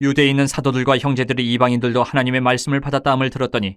유대에 있는 사도들과 형제들이 이방인들도 하나님의 말씀을 받았다 함을 들었더니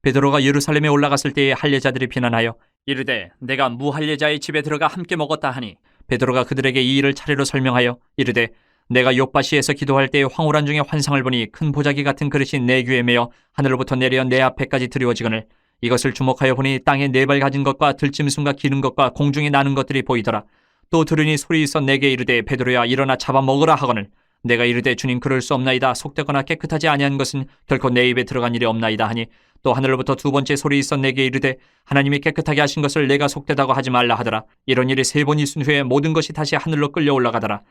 베드로가 예루살렘에 올라갔을 때에 할례자들이 비난하여 이르되 내가 무할례자의 집에 들어가 함께 먹었다 하니 베드로가 그들에게 이 일을 차례로 설명하여 이르되 내가 욥바시에서 기도할 때에 황홀한 중에 환상을 보니 큰 보자기 같은 그릇이 내 귀에 매어 하늘로부터 내려 내 앞에까지 드리워지거늘 이것을 주목하여 보니 땅에 네 발 가진 것과 들짐승과 기는 것과 공중에 나는 것들이 보이더라. 또 들으니 소리 있어 내게 이르되 베드로야 일어나 잡아 먹으라 하거늘 내가 이르되 주님 그럴 수 없나이다. 속되거나 깨끗하지 아니한 것은 결코 내 입에 들어간 일이 없나이다 하니 또 하늘로부터 두 번째 소리 있어 내게 이르되 하나님이 깨끗하게 하신 것을 내가 속되다고 하지 말라 하더라. 이런 일이 세 번 있은 후에 모든 것이 다시 하늘로 끌려 올라가더라.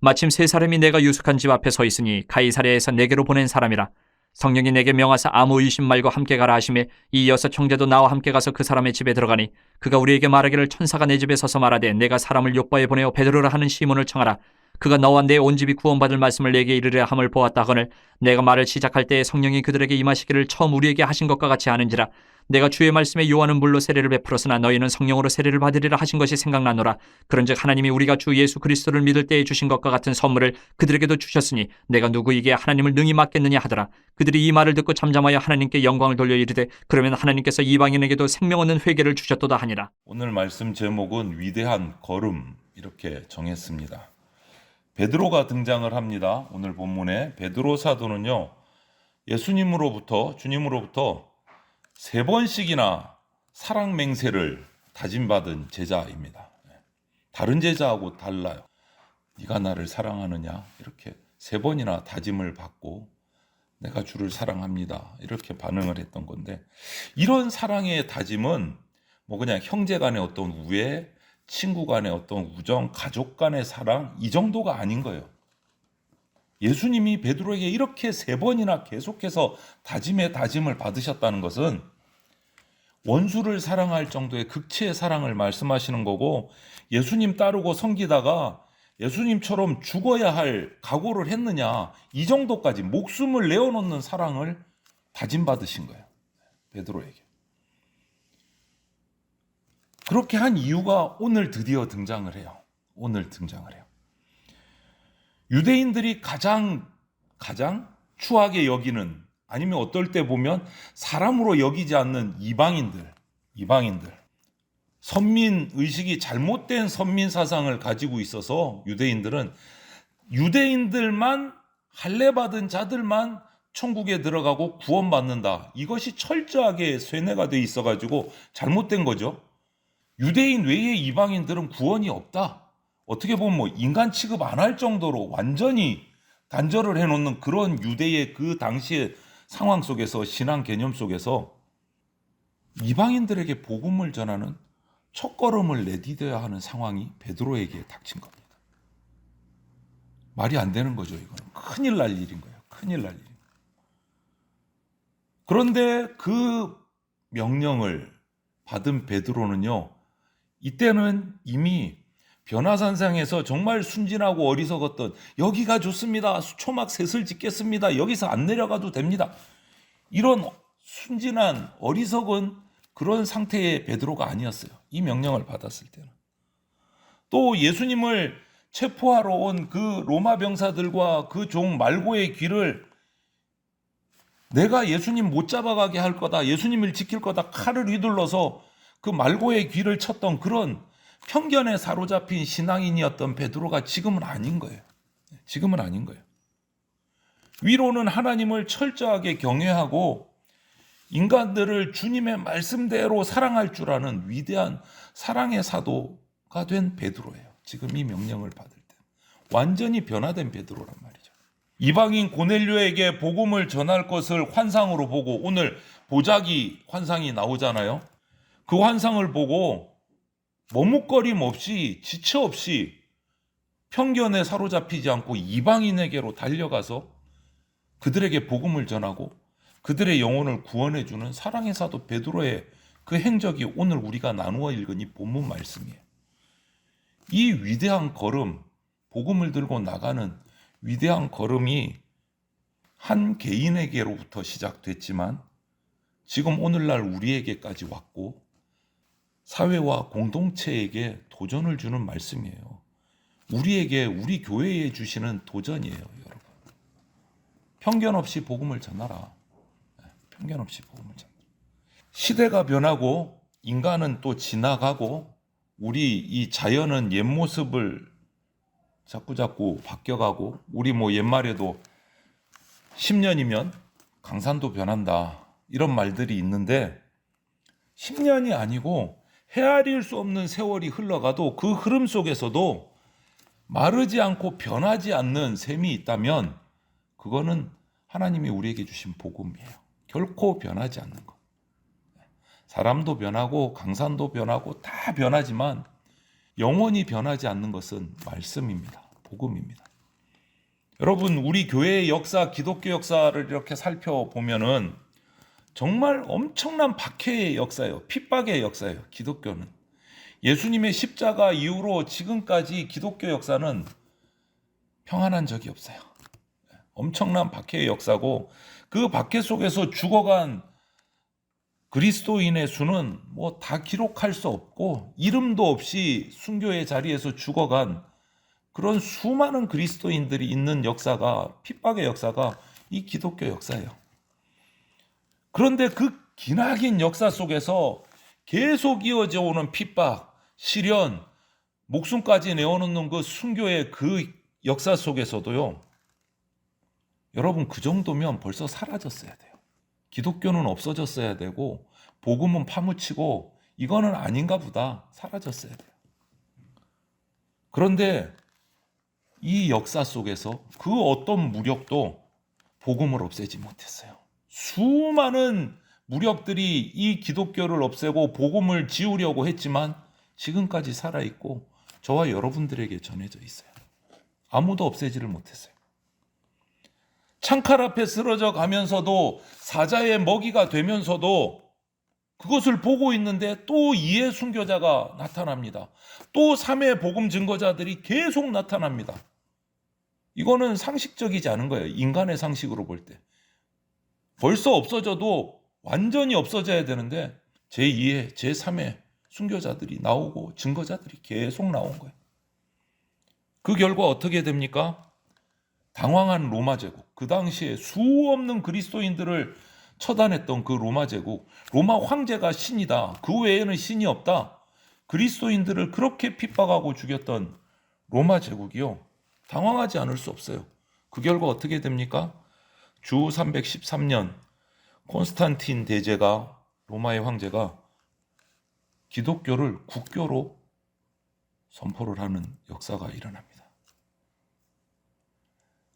마침 세 사람이 내가 유숙한 집 앞에 서 있으니 가이사랴에서 내게로 보낸 사람이라. 성령이 내게 명하사 아무 의심 말고 함께 가라 하시매 이 여섯 형제도 나와 함께 가서 그 사람의 집에 들어가니 그가 우리에게 말하기를 천사가 내 집에 서서 말하되 내가 사람을 욥바에 보내어 베드로라 하는 시몬을 청하라. 그가 너와 내 온 집이 구원받을 말씀을 내게 이르려 함을 보았다 하거늘 내가 말을 시작할 때에 성령이 그들에게 임하시기를 처음 우리에게 하신 것과 같이 하는지라. 내가 주의 말씀에 요한은 물로 세례를 베풀었으나 너희는 성령으로 세례를 받으리라 하신 것이 생각나노라. 그런즉 하나님이 우리가 주 예수 그리스도를 믿을 때에 주신 것과 같은 선물을 그들에게도 주셨으니 내가 누구에게 하나님을 능히 맡겠느냐 하더라. 그들이 이 말을 듣고 잠잠하여 하나님께 영광을 돌려 이르되 그러면 하나님께서 이방인에게도 생명 얻는 회개를 주셨도다 하니라. 오늘 말씀 제목은 위대한 걸음 이렇게 정했습니다. 베드로가 등장을 합니다. 오늘 본문에 베드로 사도는요, 주님으로부터 세 번씩이나 사랑 맹세를 다짐받은 제자입니다. 다른 제자하고 달라요. 네가 나를 사랑하느냐 이렇게 세 번이나 다짐을 받고 내가 주를 사랑합니다 이렇게 반응을 했던 건데, 이런 사랑의 다짐은 뭐 그냥 형제 간의 어떤 우애, 친구 간의 어떤 우정, 가족 간의 사랑 이 정도가 아닌 거예요. 예수님이 베드로에게 이렇게 세 번이나 계속해서 다짐을 받으셨다는 것은 원수를 사랑할 정도의 극치의 사랑을 말씀하시는 거고, 예수님 따르고 섬기다가 예수님처럼 죽어야 할 각오를 했느냐, 이 정도까지 목숨을 내어놓는 사랑을 다짐받으신 거예요. 베드로에게. 그렇게 한 이유가 오늘 드디어 등장을 해요. 유대인들이 가장 추하게 여기는, 아니면 어떨 때 보면 사람으로 여기지 않는 이방인들, 선민 의식이 잘못된 선민 사상을 가지고 있어서 유대인들만 할례받은 자들만 천국에 들어가고 구원받는다. 이것이 철저하게 쇠뇌가 돼 있어가지고 잘못된 거죠. 유대인 외의 이방인들은 구원이 없다. 어떻게 보면 뭐 인간 취급 안 할 정도로 완전히 단절을 해놓는 그런 유대의 그 당시의 상황 속에서, 신앙 개념 속에서 이방인들에게 복음을 전하는 첫걸음을 내디뎌야 하는 상황이 베드로에게 닥친 겁니다. 말이 안 되는 거죠. 이거는 큰일 날 일인 거예요. 그런데 그 명령을 받은 베드로는요, 이때는 이미 변화산상에서 정말 순진하고 어리석었던, 여기가 좋습니다, 초막 셋을 짓겠습니다, 여기서 안 내려가도 됩니다, 이런 순진한 어리석은 그런 상태의 베드로가 아니었어요. 이 명령을 받았을 때는. 또 예수님을 체포하러 온 그 로마 병사들과 그 종 말고의 귀를 내가 예수님 못 잡아가게 할 거다, 예수님을 지킬 거다, 칼을 휘둘러서 그 말고의 귀를 쳤던 그런 편견에 사로잡힌 신앙인이었던 베드로가 지금은 아닌 거예요. 위로는 하나님을 철저하게 경외하고 인간들을 주님의 말씀대로 사랑할 줄 아는 위대한 사랑의 사도가 된 베드로예요. 지금 이 명령을 받을 때 완전히 변화된 베드로란 말이죠. 이방인 고넬료에게 복음을 전할 것을 환상으로 보고, 오늘 보자기 환상이 나오잖아요. 그 환상을 보고 머뭇거림 없이, 지체 없이, 편견에 사로잡히지 않고 이방인에게로 달려가서 그들에게 복음을 전하고 그들의 영혼을 구원해주는 사랑의 사도 베드로의 그 행적이 오늘 우리가 나누어 읽은 이 본문 말씀이에요. 이 위대한 걸음, 복음을 들고 나가는 위대한 걸음이 한 개인에게로부터 시작됐지만 지금 오늘날 우리에게까지 왔고 사회와 공동체에게 도전을 주는 말씀이에요. 우리에게, 우리 교회에 주시는 도전이에요, 여러분. 편견 없이 복음을 전하라. 편견 없이 복음을 전하라. 시대가 변하고 인간은 또 지나가고 우리 이 자연은 옛 모습을 자꾸 바뀌어가고 우리 뭐 옛말에도 10년이면 강산도 변한다 이런 말들이 있는데 10년이 아니고 헤아릴 수 없는 세월이 흘러가도 그 흐름 속에서도 마르지 않고 변하지 않는 셈이 있다면 그거는 하나님이 우리에게 주신 복음이에요. 결코 변하지 않는 것. 사람도 변하고 강산도 변하고 다 변하지만 영원히 변하지 않는 것은 말씀입니다. 복음입니다. 여러분, 우리 교회의 역사, 기독교 역사를 이렇게 살펴보면은 정말 엄청난 박해의 역사예요. 핍박의 역사예요. 기독교는. 예수님의 십자가 이후로 지금까지 기독교 역사는 평안한 적이 없어요. 엄청난 박해의 역사고 그 박해 속에서 죽어간 그리스도인의 수는 뭐 다 기록할 수 없고 이름도 없이 순교의 자리에서 죽어간 그런 수많은 그리스도인들이 있는 역사가 핍박의 역사가 이 기독교 역사예요. 그런데 그 기나긴 역사 속에서 계속 이어져 오는 핍박, 시련, 목숨까지 내어놓는 그 순교의 그 역사 속에서도요. 여러분 그 정도면 벌써 사라졌어야 돼요. 기독교는 없어졌어야 되고 복음은 파묻히고 이거는 아닌가 보다 사라졌어야 돼요. 그런데 이 역사 속에서 그 어떤 무력도 복음을 없애지 못했어요. 수많은 무력들이 이 기독교를 없애고 복음을 지우려고 했지만 지금까지 살아있고 저와 여러분들에게 전해져 있어요. 아무도 없애지를 못했어요. 창칼 앞에 쓰러져 가면서도 사자의 먹이가 되면서도 그것을 보고 있는데 또 2의 순교자가 나타납니다. 또 3의 복음 증거자들이 계속 나타납니다. 이거는 상식적이지 않은 거예요. 인간의 상식으로 볼 때. 벌써 없어져도 완전히 없어져야 되는데 제2의, 제3의 순교자들이 나오고 증거자들이 계속 나온 거예요. 그 결과 어떻게 됩니까? 당황한 로마 제국, 그 당시에 수 없는 그리스도인들을 처단했던 그 로마 제국, 로마 황제가 신이다, 그 외에는 신이 없다, 그리스도인들을 그렇게 핍박하고 죽였던 로마 제국이요, 당황하지 않을 수 없어요. 그 결과 어떻게 됩니까? 주 313년 콘스탄틴 대제가, 로마의 황제가 기독교를 국교로 선포를 하는 역사가 일어납니다.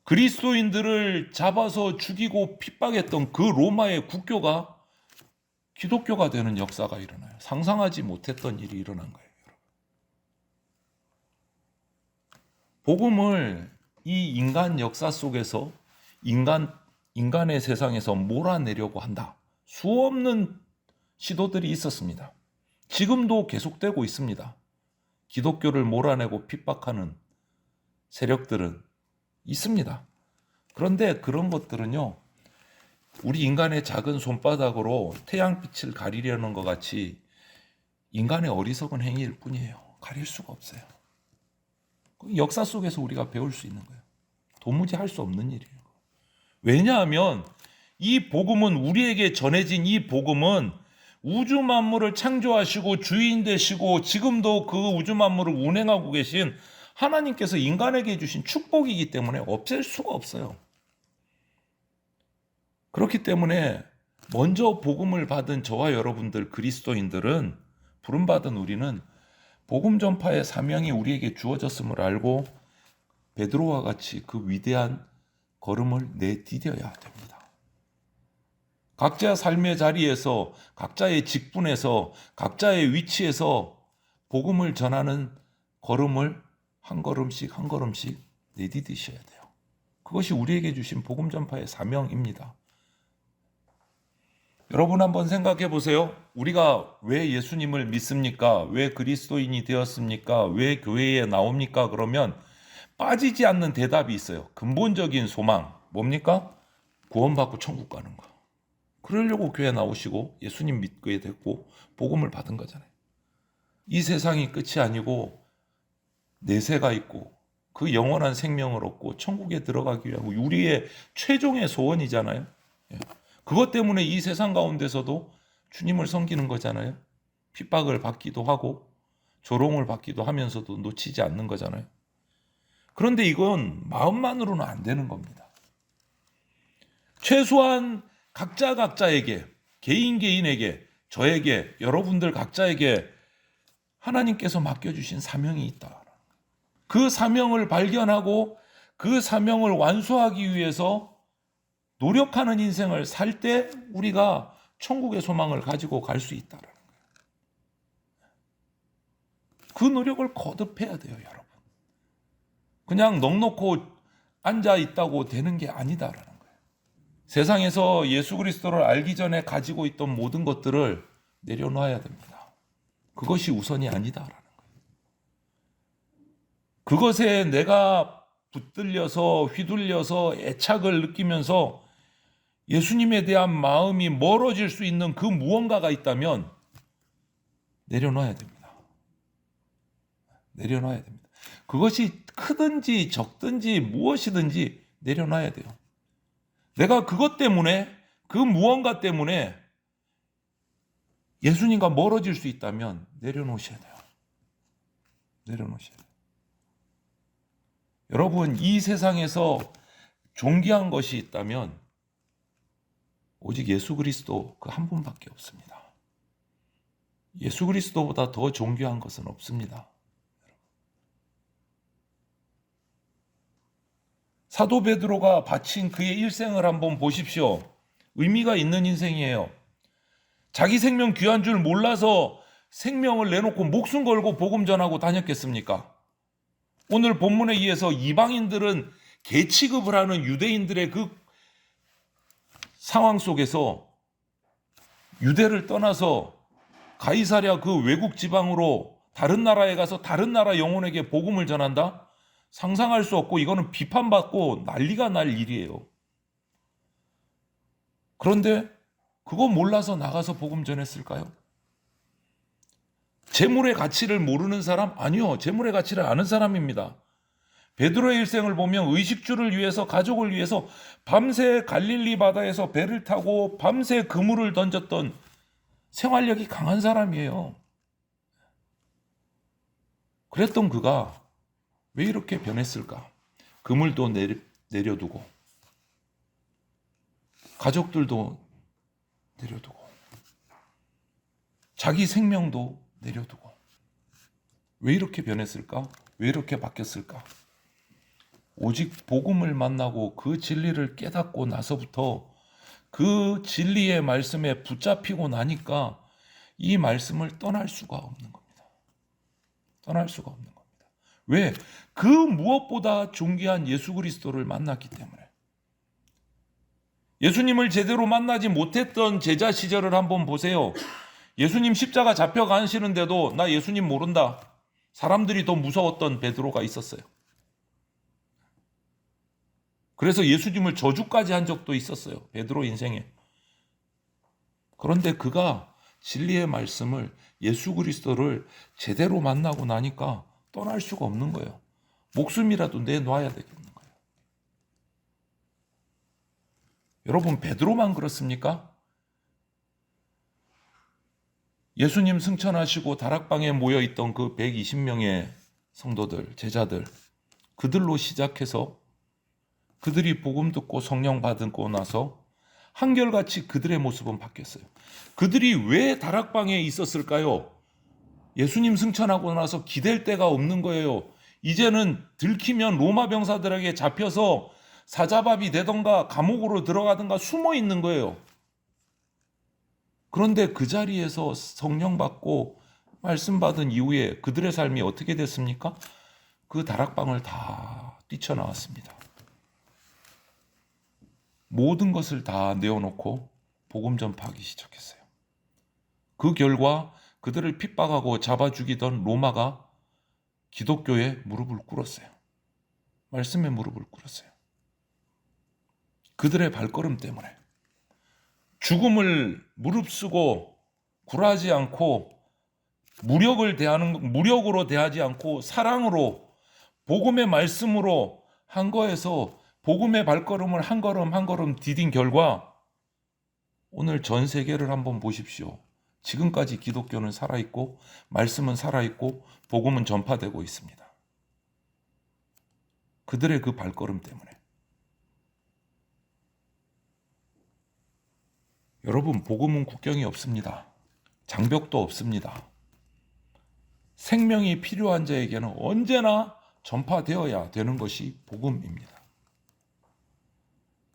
그리스도인들을 잡아서 죽이고 핍박했던 그 로마의 국교가 기독교가 되는 역사가 일어나요. 상상하지 못했던 일이 일어난 거예요. 복음을 이 인간 역사 속에서 인간의 세상에서 몰아내려고 한다. 수없는 시도들이 있었습니다. 지금도 계속되고 있습니다. 기독교를 몰아내고 핍박하는 세력들은 있습니다. 그런데 그런 것들은요, 우리 인간의 작은 손바닥으로 태양빛을 가리려는 것 같이 인간의 어리석은 행위일 뿐이에요. 가릴 수가 없어요. 역사 속에서 우리가 배울 수 있는 거예요. 도무지 할 수 없는 일이에요. 왜냐하면 이 복음은, 우리에게 전해진 이 복음은 우주 만물을 창조하시고 주인 되시고 지금도 그 우주 만물을 운행하고 계신 하나님께서 인간에게 주신 축복이기 때문에 없앨 수가 없어요. 그렇기 때문에 먼저 복음을 받은 저와 여러분들 그리스도인들은, 부름받은 우리는 복음 전파의 사명이 우리에게 주어졌음을 알고 베드로와 같이 그 위대한 걸음을 내디뎌야 됩니다. 각자 삶의 자리에서, 각자의 직분에서, 각자의 위치에서 복음을 전하는 걸음을 한 걸음씩 한 걸음씩 내디디셔야 돼요. 그것이 우리에게 주신 복음 전파의 사명입니다. 여러분 한번 생각해 보세요. 우리가 왜 예수님을 믿습니까? 왜 그리스도인이 되었습니까? 왜 교회에 나옵니까? 그러면 빠지지 않는 대답이 있어요. 근본적인 소망. 뭡니까? 구원받고 천국 가는 거. 그러려고 교회 나오시고 예수님 믿게 됐고 복음을 받은 거잖아요. 이 세상이 끝이 아니고 내세가 있고 그 영원한 생명을 얻고 천국에 들어가기 위한 우리의 최종의 소원이잖아요. 예. 그것 때문에 이 세상 가운데서도 주님을 섬기는 거잖아요. 핍박을 받기도 하고 조롱을 받기도 하면서도 놓치지 않는 거잖아요. 그런데 이건 마음만으로는 안 되는 겁니다. 최소한 각자에게, 개인에게, 저에게, 여러분들 각자에게 하나님께서 맡겨주신 사명이 있다. 그 사명을 발견하고 그 사명을 완수하기 위해서 노력하는 인생을 살 때 우리가 천국의 소망을 가지고 갈 수 있다는 거예요. 그 노력을 거듭해야 돼요, 여러분. 그냥 넋놓고 앉아 있다고 되는 게 아니다라는 거예요. 세상에서 예수 그리스도를 알기 전에 가지고 있던 모든 것들을 내려놔야 됩니다. 그것이 우선이 아니다라는 거예요. 그것에 내가 붙들려서 휘둘려서 애착을 느끼면서 예수님에 대한 마음이 멀어질 수 있는 그 무언가가 있다면 내려놔야 됩니다. 내려놔야 됩니다. 그것이 크든지 적든지 무엇이든지 내려놔야 돼요. 내가 그것 때문에 그 무언가 때문에 예수님과 멀어질 수 있다면 내려놓으셔야 돼요. 내려놓으셔야 돼요. 여러분, 이 세상에서 존귀한 것이 있다면 오직 예수 그리스도 그 한 분밖에 없습니다. 예수 그리스도보다 더 존귀한 것은 없습니다. 사도 베드로가 바친 그의 일생을 한번 보십시오. 의미가 있는 인생이에요. 자기 생명 귀한 줄 몰라서 생명을 내놓고 목숨 걸고 복음 전하고 다녔겠습니까? 오늘 본문에 의해서 이방인들은 개 취급을 하는 유대인들의 그 상황 속에서 유대를 떠나서 가이사랴 그 외국 지방으로 다른 나라에 가서 다른 나라 영혼에게 복음을 전한다? 상상할 수 없고 이거는 비판받고 난리가 날 일이에요. 그런데 그거 몰라서 나가서 복음 전했을까요? 재물의 가치를 모르는 사람? 아니요. 재물의 가치를 아는 사람입니다. 베드로의 일생을 보면 의식주를 위해서 가족을 위해서 밤새 갈릴리 바다에서 배를 타고 밤새 그물을 던졌던 생활력이 강한 사람이에요. 그랬던 그가 왜 이렇게 변했을까? 그물도 내려두고 가족들도 내려두고 자기 생명도 내려두고 왜 이렇게 변했을까? 왜 이렇게 바뀌었을까? 오직 복음을 만나고 그 진리를 깨닫고 나서부터 그 진리의 말씀에 붙잡히고 나니까 이 말씀을 떠날 수가 없는 겁니다. 떠날 수가 없는 겁니다. 왜? 그 무엇보다 존귀한 예수 그리스도를 만났기 때문에. 예수님을 제대로 만나지 못했던 제자 시절을 한번 보세요. 예수님 십자가 잡혀가시는데도 나 예수님 모른다. 사람들이 더 무서웠던 베드로가 있었어요. 그래서 예수님을 저주까지 한 적도 있었어요. 베드로 인생에. 그런데 그가 진리의 말씀을 예수 그리스도를 제대로 만나고 나니까 떠날 수가 없는 거예요. 목숨이라도 내놔야 되겠는 거예요. 여러분, 베드로만 그렇습니까? 예수님 승천하시고 다락방에 모여있던 그 120명의 성도들, 제자들, 그들로 시작해서 그들이 복음 듣고 성령 받고 나서 한결같이 그들의 모습은 바뀌었어요. 그들이 왜 다락방에 있었을까요? 예수님 승천하고 나서 기댈 데가 없는 거예요. 이제는 들키면 로마 병사들에게 잡혀서 사자밥이 되던가 감옥으로 들어가던가 숨어 있는 거예요. 그런데 그 자리에서 성령 받고 말씀 받은 이후에 그들의 삶이 어떻게 됐습니까? 그 다락방을 다 뛰쳐나왔습니다. 모든 것을 다 내어놓고 복음 전파하기 시작했어요. 그 결과 그들을 핍박하고 잡아 죽이던 로마가 기독교에 무릎을 꿇었어요. 말씀에 무릎을 꿇었어요. 그들의 발걸음 때문에 죽음을 무릅쓰고 굴하지 않고 무력으로 대하지 않고 사랑으로 복음의 말씀으로 한 거에서 복음의 발걸음을 한 걸음 한 걸음 디딘 결과 오늘 전 세계를 한번 보십시오. 지금까지 기독교는 살아있고 말씀은 살아있고 복음은 전파되고 있습니다. 그들의 그 발걸음 때문에. 여러분, 복음은 국경이 없습니다. 장벽도 없습니다. 생명이 필요한 자에게는 언제나 전파되어야 되는 것이 복음입니다.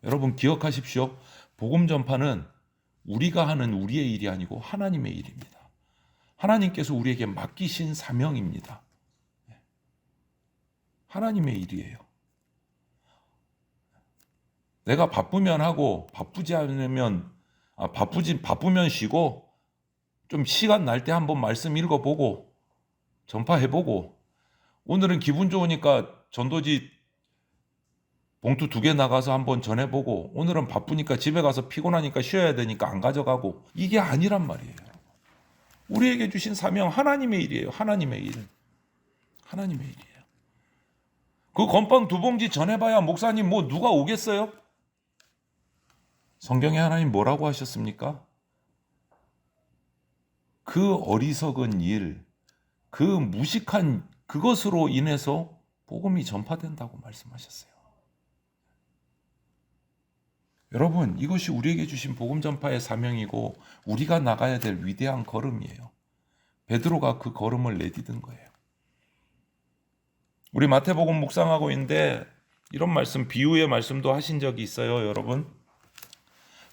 여러분 기억하십시오. 복음 전파는 우리가 하는 우리의 일이 아니고 하나님의 일입니다. 하나님께서 우리에게 맡기신 사명입니다. 하나님의 일이에요. 내가 바쁘면 하고 바쁘지 않으면 바쁘면 쉬고 좀 시간 날 때 한번 말씀 읽어보고 전파해보고 오늘은 기분 좋으니까 전도지 봉투 2개 나가서 한번 전해보고 오늘은 바쁘니까 집에 가서 피곤하니까 쉬어야 되니까 안 가져가고 이게 아니란 말이에요. 우리에게 주신 사명 하나님의 일이에요. 하나님의 일. 하나님의 일이에요. 그 건빵 2봉지 전해봐야 목사님 뭐 누가 오겠어요? 성경에 하나님 뭐라고 하셨습니까? 그 어리석은 일, 그 무식한 그것으로 인해서 복음이 전파된다고 말씀하셨어요. 여러분, 이것이 우리에게 주신 복음 전파의 사명이고 우리가 나가야 될 위대한 걸음이에요. 베드로가 그 걸음을 내디딘 거예요. 우리 마태복음 묵상하고 있는데 이런 말씀, 비유의 말씀도 하신 적이 있어요, 여러분.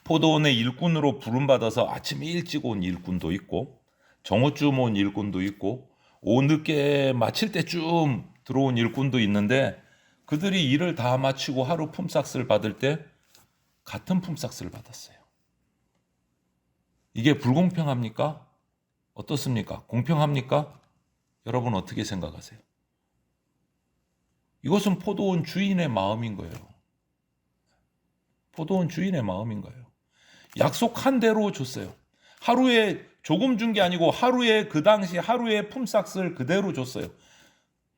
포도원의 일꾼으로 부름받아서 아침에 일찍 온 일꾼도 있고 정오쯤 온 일꾼도 있고 오후 늦게 마칠 때쯤 들어온 일꾼도 있는데 그들이 일을 다 마치고 하루 품삯을 받을 때 같은 품삯을 받았어요. 이게 불공평합니까? 어떻습니까? 공평합니까? 여러분 어떻게 생각하세요? 이것은 포도원 주인의 마음인 거예요. 포도원 주인의 마음인 거예요. 약속한 대로 줬어요. 하루에 조금 준 게 아니고 하루에 그 당시 하루의 품삯을 그대로 줬어요.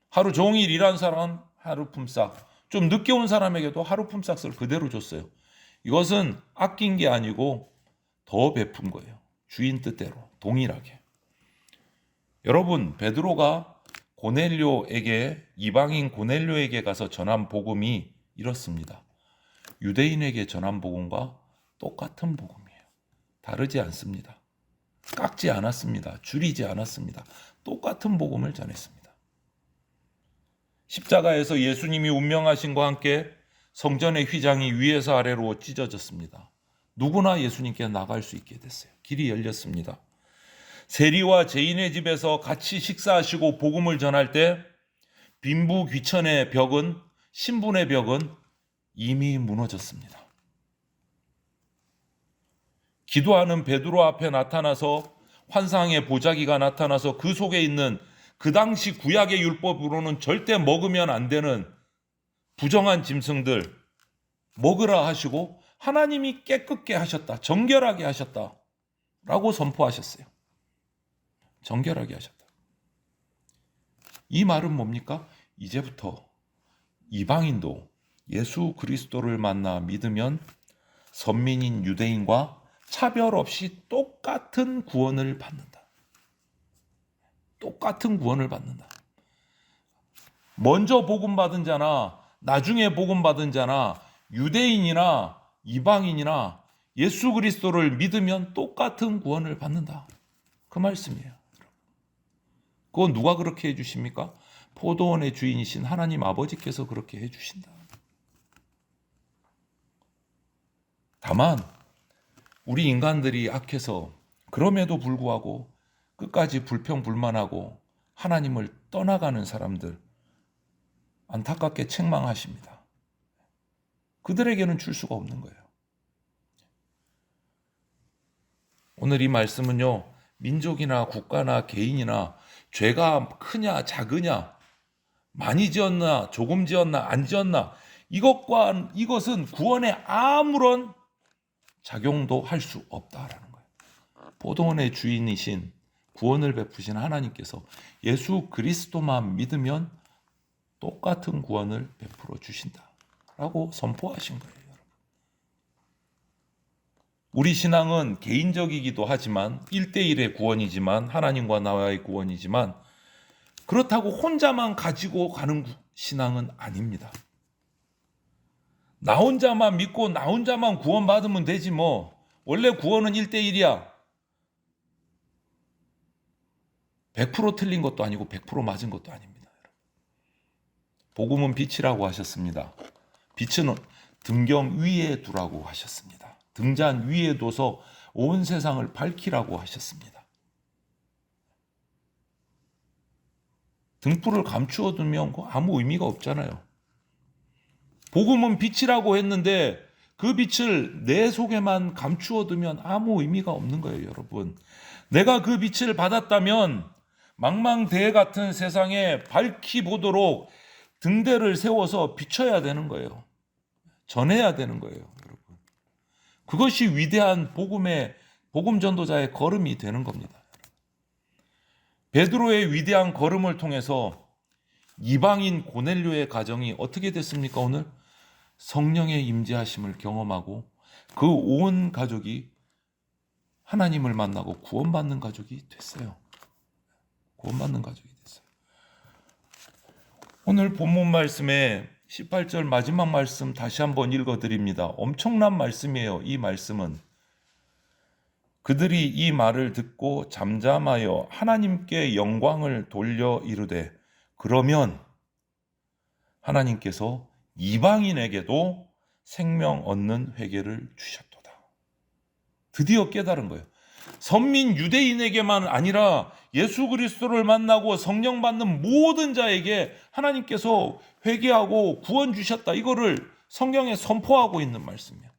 하루 종일 일한 사람은 하루 품삯, 좀 늦게 온 사람에게도 하루 품삯을 그대로 줬어요. 이것은 아낀 게 아니고 더 베푼 거예요. 주인 뜻대로 동일하게. 여러분, 베드로가 고넬료에게 이방인 고넬료에게 가서 전한 복음이 이렇습니다. 유대인에게 전한 복음과 똑같은 복음이에요. 다르지 않습니다. 깎지 않았습니다. 줄이지 않았습니다. 똑같은 복음을 전했습니다. 십자가에서 예수님이 운명하심과 함께 성전의 휘장이 위에서 아래로 찢어졌습니다. 누구나 예수님께 나갈 수 있게 됐어요. 길이 열렸습니다. 세리와 죄인의 집에서 같이 식사하시고 복음을 전할 때 빈부 귀천의 벽은, 신분의 벽은 이미 무너졌습니다. 기도하는 베드로 앞에 나타나서 환상의 보자기가 나타나서 그 속에 있는 그 당시 구약의 율법으로는 절대 먹으면 안 되는 부정한 짐승들 먹으라 하시고 하나님이 깨끗게 하셨다. 정결하게 하셨다. 라고 선포하셨어요. 정결하게 하셨다. 이 말은 뭡니까? 이제부터 이방인도 예수 그리스도를 만나 믿으면 선민인 유대인과 차별 없이 똑같은 구원을 받는다. 똑같은 구원을 받는다. 먼저 복음 받은 자나 나중에 복음 받은 자나 유대인이나 이방인이나 예수 그리스도를 믿으면 똑같은 구원을 받는다. 그 말씀이에요. 그건 누가 그렇게 해주십니까? 포도원의 주인이신 하나님 아버지께서 그렇게 해주신다. 다만 우리 인간들이 악해서 그럼에도 불구하고 끝까지 불평불만하고 하나님을 떠나가는 사람들 안타깝게 책망하십니다. 그들에게는 줄 수가 없는 거예요. 오늘 이 말씀은요, 민족이나 국가나 개인이나 죄가 크냐 작으냐, 많이 지었나 조금 지었나 안 지었나, 이것은 구원에 아무런 작용도 할 수 없다라는 거예요. 포도원의 주인이신 구원을 베푸신 하나님께서 예수 그리스도만 믿으면 똑같은 구원을 베풀어 주신다라고 선포하신 거예요. 여러분. 우리 신앙은 개인적이기도 하지만 1대1의 구원이지만 하나님과 나와의 구원이지만 그렇다고 혼자만 가지고 가는 신앙은 아닙니다. 나 혼자만 믿고 나 혼자만 구원받으면 되지 뭐. 원래 구원은 1대1이야. 100% 틀린 것도 아니고 100% 맞은 것도 아닙니다. 복음은 빛이라고 하셨습니다. 빛은 등경 위에 두라고 하셨습니다. 등잔 위에 둬서 온 세상을 밝히라고 하셨습니다. 등불을 감추어 두면 아무 의미가 없잖아요. 복음은 빛이라고 했는데 그 빛을 내 속에만 감추어 두면 아무 의미가 없는 거예요, 여러분. 내가 그 빛을 받았다면 망망대해 같은 세상에 밝히 보도록 등대를 세워서 비춰야 되는 거예요. 전해야 되는 거예요, 여러분. 그것이 위대한 복음 전도자의 걸음이 되는 겁니다. 베드로의 위대한 걸음을 통해서 이방인 고넬료의 가정이 어떻게 됐습니까? 오늘 성령의 임재하심을 경험하고 그 온 가족이 하나님을 만나고 구원받는 가족이 됐어요. 구원받는 가족이 됐어요. 오늘 본문 말씀에 18절 마지막 말씀 다시 한번 읽어드립니다. 엄청난 말씀이에요. 이 말씀은 그들이 이 말을 듣고 잠잠하여 하나님께 영광을 돌려 이르되 그러면 하나님께서 이방인에게도 생명 얻는 회개를 주셨도다. 드디어 깨달은 거예요. 선민 유대인에게만 아니라 예수 그리스도를 만나고 성령 받는 모든 자에게 하나님께서 회개하고 구원 주셨다. 이거를 성경에 선포하고 있는 말씀이에요.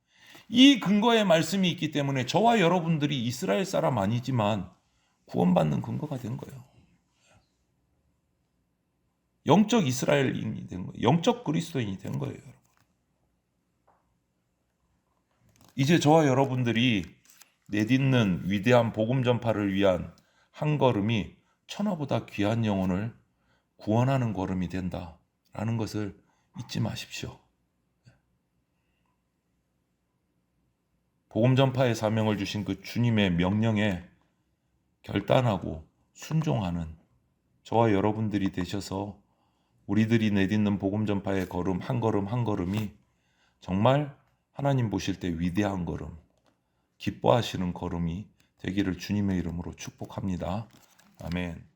이 근거의 말씀이 있기 때문에 저와 여러분들이 이스라엘 사람 아니지만 구원받는 근거가 된 거예요. 영적 이스라엘인이 된 거예요. 영적 그리스도인이 된 거예요. 이제 저와 여러분들이 내딛는 위대한 복음 전파를 위한 한 걸음이 천하보다 귀한 영혼을 구원하는 걸음이 된다라는 것을 잊지 마십시오. 복음 전파의 사명을 주신 그 주님의 명령에 결단하고 순종하는 저와 여러분들이 되셔서 우리들이 내딛는 복음 전파의 걸음 한 걸음이 정말 하나님 보실 때 위대한 걸음, 기뻐하시는 걸음이 되기를 주님의 이름으로 축복합니다. 아멘.